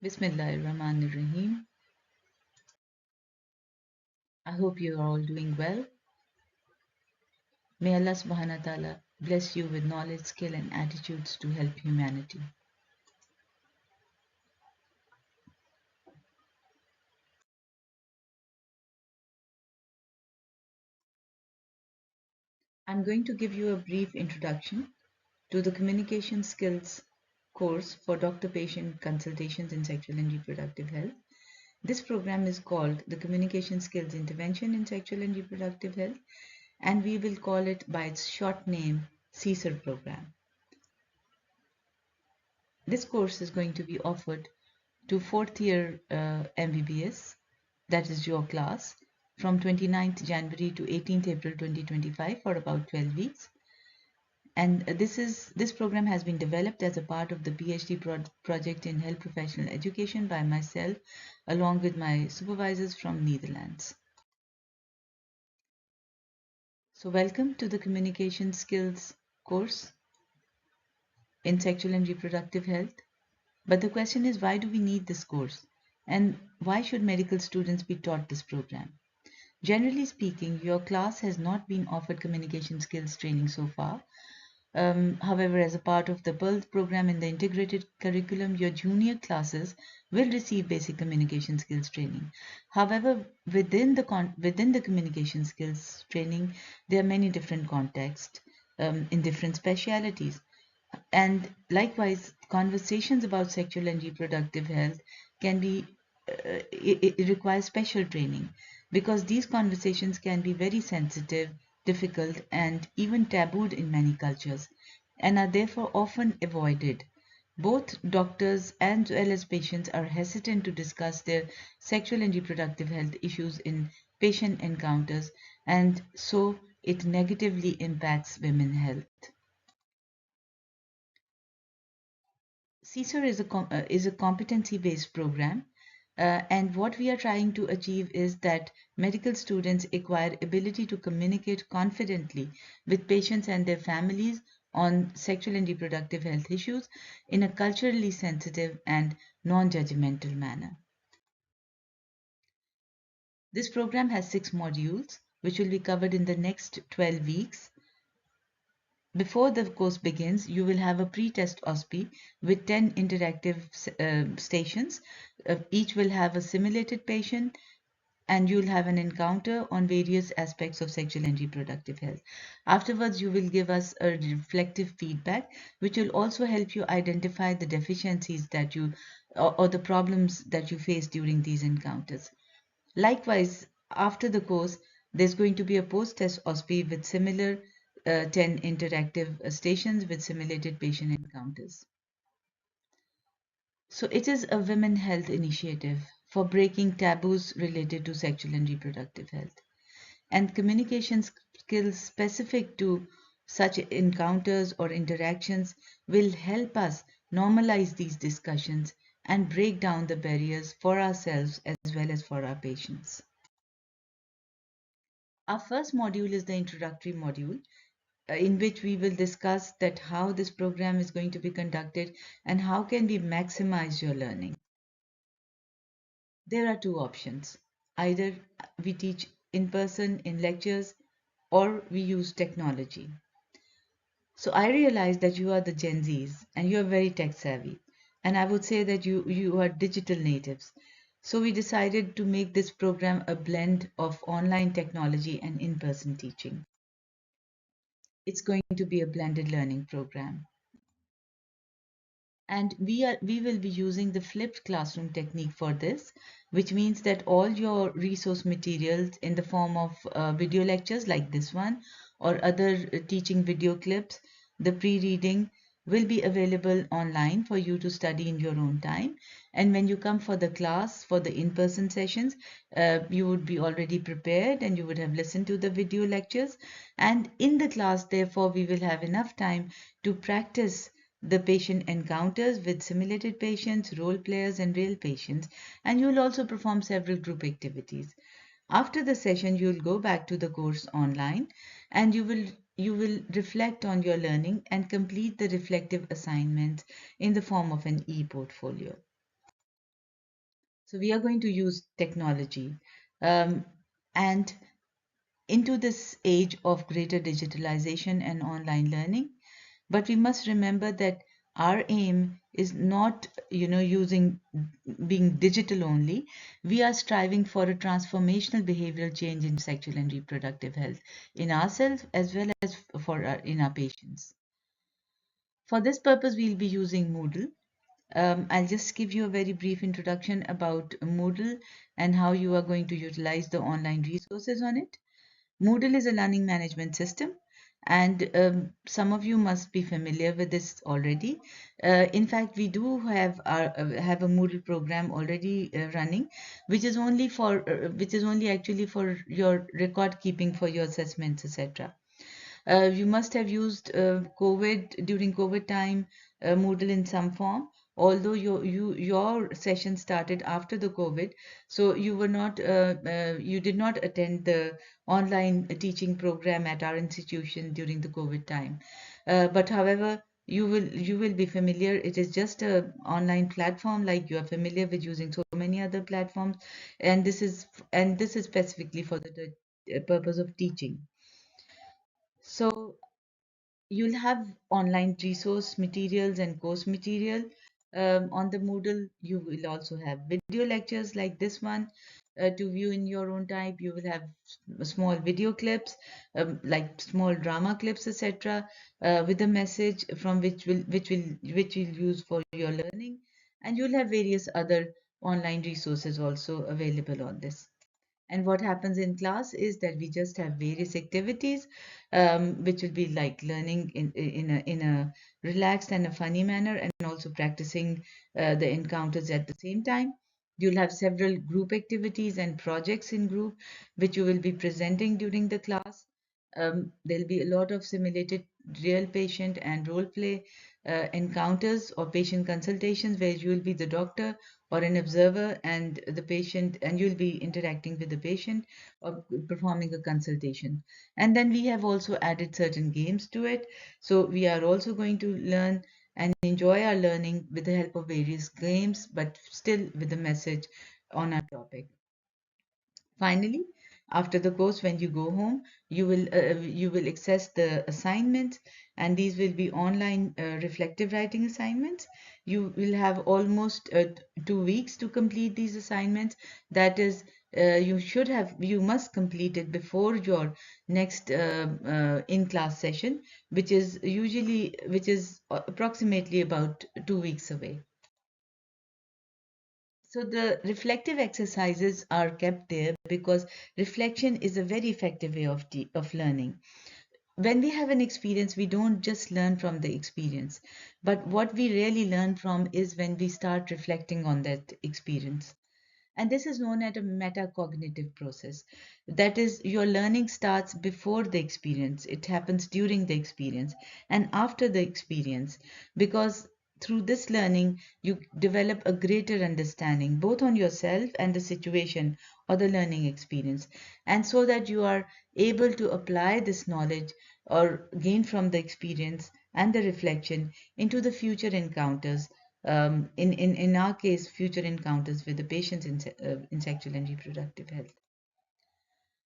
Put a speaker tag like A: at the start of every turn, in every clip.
A: Bismillahirrahmanirrahim. I hope you are all doing well. May Allah subhanahu wa ta'ala bless you with knowledge, skill, and attitudes to help humanity. I'm going to give you a brief introduction to the communication skills course for doctor-patient consultations in sexual and reproductive health. This program is called the Communication Skills Intervention in Sexual and Reproductive Health, and we will call it by its short name, CISRH program. This course is going to be offered to fourth year MBBS, that is your class, from 29th January to 18th April 2025 for about 12 weeks. And this program has been developed as a part of the PhD project in health professional education by myself, along with my supervisors from Netherlands. So welcome to the communication skills course in sexual and reproductive health. But the question is, why do we need this course? And why should medical students be taught this program? Generally speaking, your class has not been offered communication skills training so far. However, as a part of the PEARL program in the integrated curriculum, your junior classes will receive basic communication skills training. However, within the communication skills training, there are many different contexts in different specialities. And likewise, conversations about sexual and reproductive health can be, it requires special training because these conversations can be very sensitive, difficult, and even tabooed in many cultures and are therefore often avoided. Both doctors as well as patients are hesitant to discuss their sexual and reproductive health issues in patient encounters, and so it negatively impacts women's health. CISRH is a competency-based program, and what we are trying to achieve is that medical students acquire ability to communicate confidently with patients and their families on sexual and reproductive health issues in a culturally sensitive and non-judgmental manner. This program has 6 modules, which will be covered in the next 12 weeks. Before the course begins, you will have a pre-test OSPE with 10 interactive stations. Each will have a simulated patient, and you'll have an encounter on various aspects of sexual and reproductive health. Afterwards, you will give us a reflective feedback, which will also help you identify the deficiencies that you or the problems that you face during these encounters. Likewise, after the course, there's going to be a post-test OSPE with similar 10 interactive stations with simulated patient encounters. So it is a women health initiative for breaking taboos related to sexual and reproductive health. And communication skills specific to such encounters or interactions will help us normalize these discussions and break down the barriers for ourselves as well as for our patients. Our first module is the introductory module, in which we will discuss that how this program is going to be conducted and how can we maximize your learning. There are 2 options. Either we teach in person in lectures or we use technology. So I realize that you are the Gen Zs and you are very tech savvy. And I would say that you are digital natives. So we decided to make this program a blend of online technology and in-person teaching. It's going to be a blended learning program. And we will be using the flipped classroom technique for this, which means that all your resource materials in the form of video lectures like this one or other teaching video clips, the pre-reading will be available online for you to study in your own time. And when you come for the class, for the in-person sessions, you would be already prepared and you would have listened to the video lectures. And in the class, therefore, we will have enough time to practice the patient encounters with simulated patients, role players, and real patients, and you will also perform several group activities. After the session, you will go back to the course online and you will reflect on your learning and complete the reflective assignments in the form of an e-portfolio. So we are going to use technology. Um, and into this age of greater digitalization and online learning, but we must remember that our aim is not using being digital only. We are striving for a transformational behavioral change in sexual and reproductive health in ourselves as well as in our patients. For this purpose we'll be using Moodle. I'll just give you a very brief introduction about Moodle and how you are going to utilize the online resources on it. Moodle is a learning management system, and some of you must be familiar with this already. In fact, we do have a Moodle program already running, which is only actually for your record keeping for your assessments, etc. You must have used during COVID time, Moodle in some form. Although your session started after the COVID, so you did not attend the online teaching program at our institution during the COVID time. But however, you will be familiar. It is just a online platform like you are familiar with using so many other platforms, and this is specifically for the purpose of teaching. So you'll have online resource materials and course material. On the Moodle, you will also have video lectures like this one to view in your own time. You will have small video clips, like small drama clips, etc., with a message from which will use for your learning, and you'll have various other online resources also available on this. And what happens in class is that we just have various activities, which will be like learning in a relaxed and a funny manner, and also practicing the encounters at the same time. You'll have several group activities and projects in group, which you will be presenting during the class. There'll be a lot of simulated real patient and role play encounters or patient consultations where you will be the doctor or an observer and the patient, and you'll be interacting with the patient or performing a consultation. And then we have also added certain games to it. So we are also going to learn and enjoy our learning with the help of various games, but still with a message on our topic. Finally, after the course, when you go home, you will access the assignments, and these will be online reflective writing assignments. You will have almost 2 weeks to complete these assignments. That is, you must complete it before your next in-class session, which is approximately about 2 weeks away. So the reflective exercises are kept there because reflection is a very effective way of learning. When we have an experience, we don't just learn from the experience, but what we really learn from is when we start reflecting on that experience. And this is known as a metacognitive process. That is, your learning starts before the experience, it happens during the experience and after the experience, because through this learning, you develop a greater understanding both on yourself and the situation or the learning experience. And so that you are able to apply this knowledge or gain from the experience and the reflection into the future encounters, in our case, future encounters with the patients in sexual and reproductive health.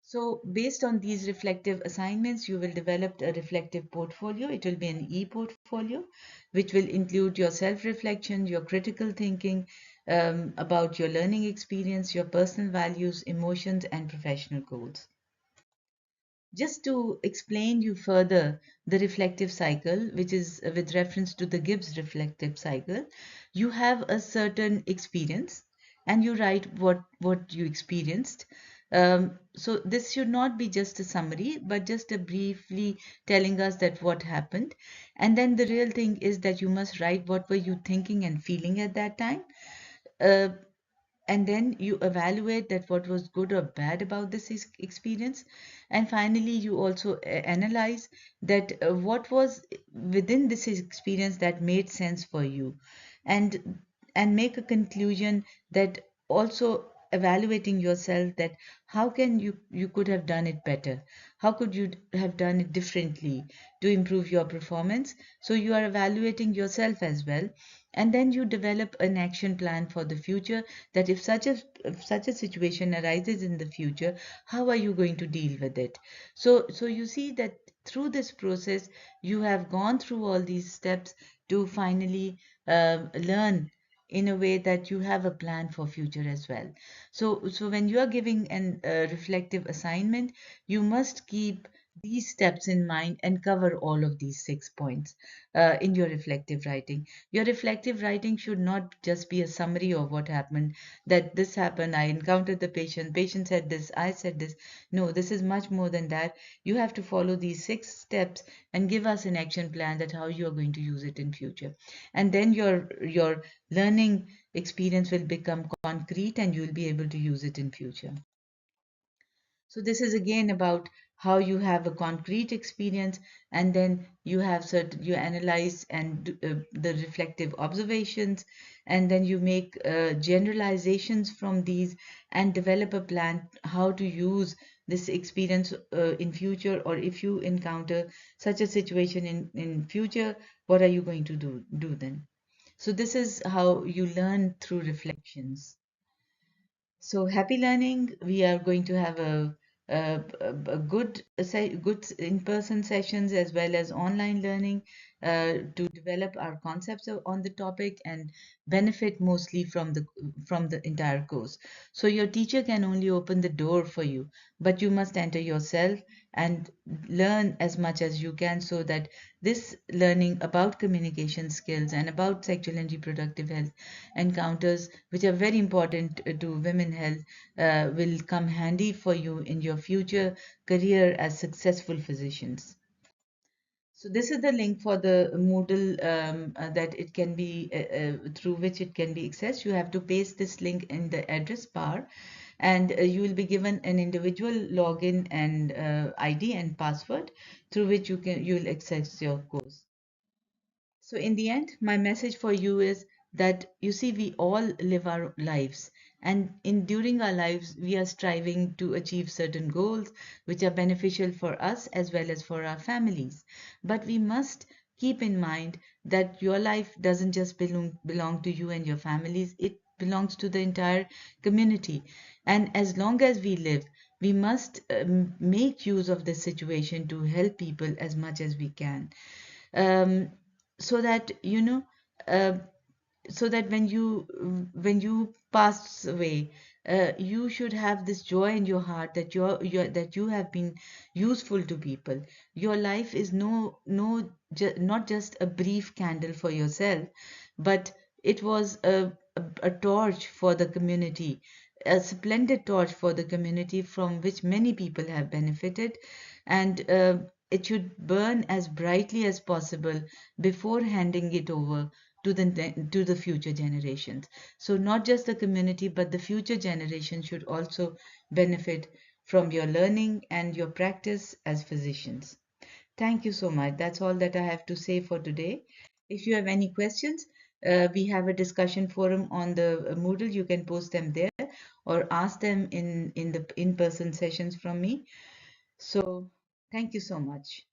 A: So based on these reflective assignments, you will develop a reflective portfolio. It will be an e-portfolio, which will include your self-reflection, your critical thinking about your learning experience, your personal values, emotions, and professional goals. Just to explain you further the reflective cycle, which is with reference to the Gibbs reflective cycle, you have a certain experience and you write what you experienced. So this should not be just a summary, but just a briefly telling us that what happened. And then the real thing is that you must write what were you thinking and feeling at that time. Uh, and then you evaluate that what was good or bad about this experience, and finally you also analyze that what was within this experience that made sense for you, and make a conclusion, that also evaluating yourself, that how can you could have done it better, how could you have done it differently to improve your performance? So you are evaluating yourself as well, and then you develop an action plan for the future, that if such a situation arises in the future, how are you going to deal with it? So you see that through this process you have gone through all these steps to finally learn in a way that you have a plan for future as well. So when you are giving an reflective assignment, you must keep these steps in mind and cover all of these 6 points in your reflective writing. Your reflective writing should not just be a summary of what happened, that this happened, I encountered the patient said this, I said this. No, this is much more than that. You have to follow these 6 steps and give us an action plan that how you are going to use it in future. And then your learning experience will become concrete and you will be able to use it in future. So this is again about how you have a concrete experience, and then you have you analyze and the reflective observations, and then you make generalizations from these and develop a plan how to use this experience in future, or if you encounter such a situation in future, what are you going to do then? So this is how you learn through reflections. So happy learning. We are going to have a good in-person sessions as well as online learning to develop our concepts on the topic and benefit mostly from the entire course. So your teacher can only open the door for you, but you must enter yourself and learn as much as you can, so that this learning about communication skills and about sexual and reproductive health encounters, which are very important to women health, will come handy for you in your future career as successful physicians. So this is the link for the Moodle that it can be through which it can be accessed. You have to paste this link in the address bar, and you will be given an individual login and ID and password through which you will access your course. So, in the end, my message for you is that you see, we all live our lives, and in during our lives, we are striving to achieve certain goals which are beneficial for us as well as for our families. But we must keep in mind that your life doesn't just belong to you and your families, it belongs to the entire community. And as long as we live, we must make use of this situation to help people as much as we can, um, so that uh, so that when you pass away, you should have this joy in your heart that that you have been useful to people. Your life is not just a brief candle for yourself, but it was a torch for the community, a splendid torch for the community from which many people have benefited, and it should burn as brightly as possible before handing it over to the future generations. So not just the community, but the future generation should also benefit from your learning and your practice as physicians. Thank you so much. That's all that I have to say for today. If you have any questions, we have a discussion forum on the Moodle. You can post them there or ask them in the in-person sessions from me. So thank you so much.